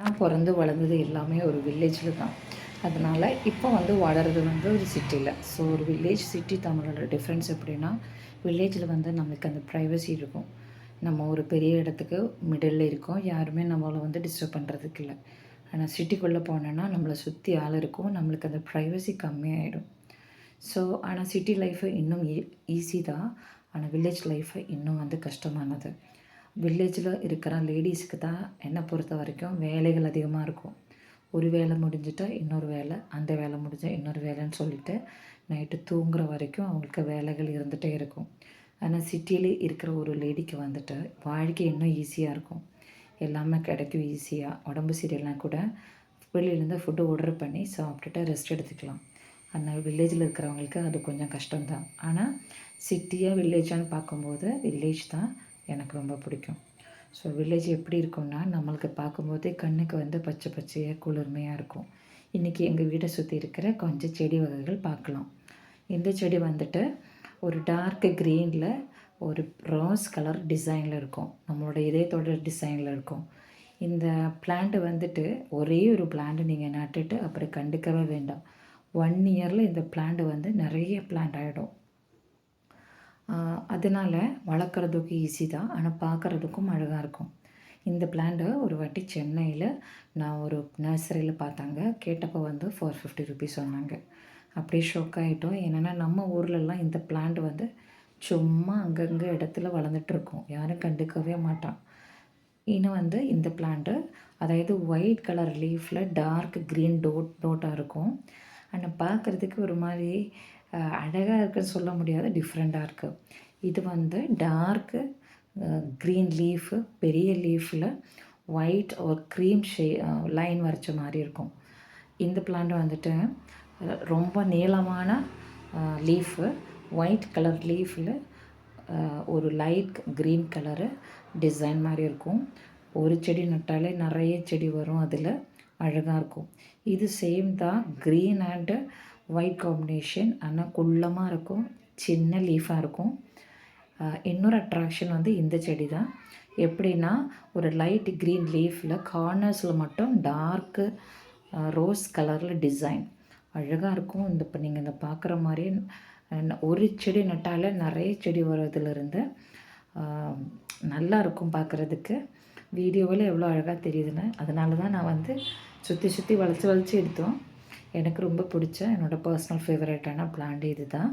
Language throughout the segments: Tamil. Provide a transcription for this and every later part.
நான் பிறந்து வளர்ந்தது எல்லாமே ஒரு வில்லேஜில் தான். அதனால் இப்போ வந்து வளர்றது வந்து ஒரு சிட்டியில். ஸோ ஒரு வில்லேஜ் சிட்டி தமிழோட டிஃப்ரென்ஸ் எப்படின்னா, வில்லேஜில் வந்து நம்மளுக்கு அந்த ப்ரைவசி இருக்கும். நம்ம ஒரு பெரிய இடத்துக்கு மிடில் இருக்கோம், யாருமே நம்மளை வந்து டிஸ்டர்ப் பண்ணுறதுக்கு இல்லை. ஆனால் சிட்டிக்குள்ளே போனோன்னா நம்மளை சுற்றி ஆள் இருக்கும், நம்மளுக்கு அந்த ப்ரைவசி கம்மியாயிடும். ஸோ ஆனால் சிட்டி லைஃபு இன்னும் ஈஸி தான். ஆனால் வில்லேஜ் லைஃபு இன்னும் வந்து கஷ்டமானது. வில்லேஜில் இருக்கிற லேடீஸுக்கு தான் என்னை பொறுத்த வரைக்கும் வேலைகள் அதிகமாக இருக்கும். ஒரு வேலை முடிஞ்சிட்டா இன்னொரு வேலை, அந்த வேலை முடிஞ்சால் இன்னொரு வேலைன்னு சொல்லிவிட்டு நைட்டு தூங்குகிற வரைக்கும் அவங்களுக்கு வேலைகள் இருந்துகிட்டே இருக்கும். ஆனால் சிட்டியில் இருக்கிற ஒரு லேடிக்கு வந்துட்டு வாழ்க்கை இன்னும் ஈஸியாக இருக்கும். எல்லாமே கிடைக்கும் ஈஸியாக. உடம்பு சரியில்லைனா கூட வெளியிலேருந்து ஃபுட்டு ஆர்டர் பண்ணி சாப்பிட்டுட்டு ரெஸ்ட் எடுத்துக்கலாம். அதனால் வில்லேஜில் இருக்கிறவங்களுக்கு அது கொஞ்சம் கஷ்டம்தான். ஆனால் சிட்டியாக வில்லேஜான்னு பார்க்கும்போது வில்லேஜ் தான் எனக்கு ரொம்ப பிடிக்கும். ஸோ வில்லேஜ் எப்படி இருக்கும்னா, நம்மளுக்கு பார்க்கும்போதே கண்ணுக்கு வந்து பச்சை பச்சையாக குளிர்மையாக இருக்கும். இன்றைக்கி எங்கள் வீட்டை சுற்றி இருக்கிற கொஞ்சம் செடி வகைகள் பார்க்கலாம். இந்த செடி வந்துட்டு ஒரு டார்க் க்ரீனில் ஒரு ரோஸ் கலர் டிசைனில் இருக்கும். நம்மளோட இதயத்தோட டிசைனில் இருக்கும். இந்த பிளான்ட்டு வந்துட்டு ஒரே ஒரு பிளான்ட்டு நீங்கள் நட்டுட்டு அப்புறம் கண்டுக்கவே வேண்டாம். 1 இயரில் இந்த பிளான்ட்டு வந்து நிறைய பிளான்ட் ஆகிடும். அதனால் வளர்க்குறதுக்கு ஈஸி தான், ஆனால் பார்க்குறதுக்கும் அழகாக இருக்கும். இந்த பிளான்ட்டை ஒரு வாட்டி சென்னையில் நான் ஒரு நர்சரியில் பார்த்தாங்க. கேட்டப்போ வந்து 450 ருபீஸ் சொன்னாங்க. அப்படியே ஷாக் ஆகிட்டோம். என்னென்னா நம்ம ஊர்லெலாம் இந்த பிளான்ட் வந்து சும்மா அங்கங்கே இடத்துல வளர்ந்துட்டுருக்கும், யாரும் கண்டுக்கவே மாட்டான். இன்னும் வந்து இந்த பிளான்ட்டு அதாவது ஒயிட் கலர் லீஃபில் டார்க் க்ரீன் டோட்டாக இருக்கும். ஆனால் பார்க்குறதுக்கு ஒரு மாதிரி அழகாக இருக்குன்னு சொல்ல முடியாது, டிஃப்ரெண்ட்டாக இருக்குது. இது வந்து டார்க்கு க்ரீன் லீஃபு, பெரிய லீஃபில் ஒயிட் ஒரு க்ரீம் லைன் வரைச்ச மாதிரி இருக்கும். இந்த பிளான்ட் வந்துட்டு ரொம்ப நீளமான லீஃபு, ஒயிட் கலர் லீஃபில் ஒரு லைட் க்ரீன் கலரு டிசைன் மாதிரி இருக்கும். ஒரு செடி நட்டாலே நிறைய செடி வரும், அதில் அழகாக இருக்கும். இது சேம் தான், க்ரீன் அண்டு ஒயிட் காம்பினேஷன். ஆனால் குள்ளமாக இருக்கும், சின்ன லீஃபாக இருக்கும். இன்னொரு அட்ராக்ஷன் வந்து இந்த செடி தான். எப்படின்னா ஒரு லைட் க்ரீன் லீஃபில் கார்னர்ஸில் மட்டும் டார்க்கு ரோஸ் கலரில் டிசைன் அழகாக இருக்கும். இப்போ நீங்கள் இந்த பார்க்குற மாதிரி ஒரு செடி நட்டாலே நிறைய செடி வர்றதுலேருந்து நல்லா இருக்கும் பார்க்குறதுக்கு. வீடியோவில் எவ்வளோ அழகாக தெரியுதுன்னு. அதனால தான் நான் வந்து சுற்றி சுற்றி வளைச்சி எடுத்தோம். எனக்கு ரொம்ப பிடிச்ச என்னோடய பர்சனல் ஃபேவரட்டான பிளான்ட் இது தான்.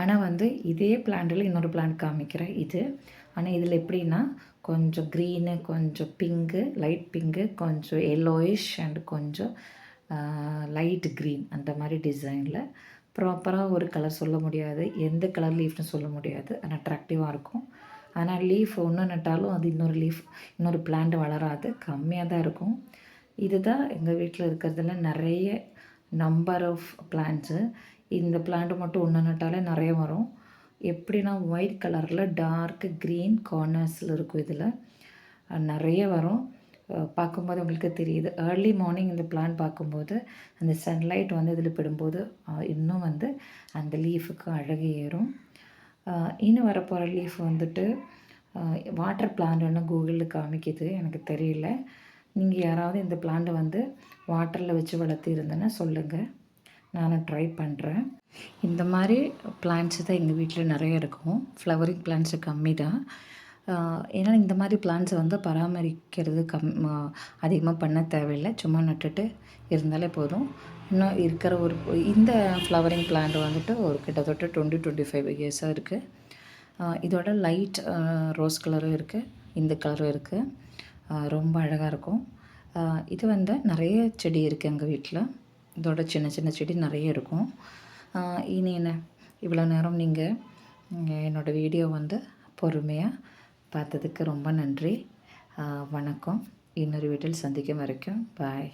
ஆனால் வந்து இதே பிளான்ட்டில் இன்னொரு பிளான்ட் காமிக்கிறேன் இது. ஆனால் இதில் எப்படின்னா கொஞ்சம் க்ரீனு, கொஞ்சம் பிங்க்கு, லைட் பிங்க்கு, கொஞ்சம் எல்லோயிஷ் அண்ட் கொஞ்சம் லைட் க்ரீன், அந்த மாதிரி டிசைனில் ப்ராப்பராக ஒரு கலர் சொல்ல முடியாது, எந்த கலர் லீஃப்னு சொல்ல முடியாது. ஆனால் அட்ராக்டிவாக இருக்கும். ஆனால் லீஃப் ஒன்று நட்டாலும் அது இன்னொரு பிளான்ட் வளராது, கம்மியாக தான் இருக்கும். இது தான் எங்கள் வீட்டில் இருக்கிறதுல நிறைய நம்பர் ஆஃப் பிளான்ட்ஸு. இந்த பிளான்ட்டு மட்டும் ஒன்று நட்டாலே நிறைய வரும். எப்படின்னா ஒயிட் கலரில் டார்க் க்ரீன் கார்னர்ஸில் இருக்கும். இதில் நிறைய வரும். பார்க்கும்போது உங்களுக்கு தெரியுது. ஏர்லி மார்னிங் இந்த பிளான்ட் பார்க்கும்போது அந்த சன்லைட் வந்து இதில் படும்போது இன்னும் வந்து அந்த லீஃபுக்கு அழகு ஏறும். இன்னும் வரப்போகிற லீஃப் வந்துட்டு வாட்டர் பிளான்ட்னு கூகுளில் காமிக்குது, எனக்கு தெரியல. நீங்கள் யாராவது இந்த பிளான்ட்டை வந்து வாட்டரில் வச்சு வளர்த்து இருந்தேன்னா சொல்லுங்கள், நான் ட்ரை பண்ணுறேன். இந்த மாதிரி பிளான்ட்ஸு தான் எங்கள் வீட்டில் நிறைய இருக்கும். ஃப்ளவரிங் பிளான்ட்ஸு கம்மி தான். ஏன்னா இந்த மாதிரி பிளான்ட்ஸை வந்து பராமரிக்கிறது அதிகமாக பண்ண தேவையில்லை, சும்மா நட்டுட்டு இருந்தாலே போதும். இன்னும் இருக்கிற இந்த ஃப்ளவரிங் பிளான்ட் வந்துட்டு ஒரு கிட்டத்தட்ட 20-25 இயர்ஸாக இருக்குது. இதோட லைட் ரோஸ் கலரும் இருக்குது, இந்த கலரும் இருக்குது. ரொம்ப அழகாக இருக்கும். இது வந்து நிறைய செடி இருக்குது எங்கள் வீட்டில். இதோட சின்ன சின்ன செடி நிறைய இருக்கும். இனி என்ன, இவ்வளோ நேரம் நீங்கள் என்னோடய வீடியோ வந்து பொறுமையாக பார்த்ததுக்கு ரொம்ப நன்றி. வணக்கம். இன்னொரு வீட்டில் சந்திக்கும் வரைக்கும் பாய்.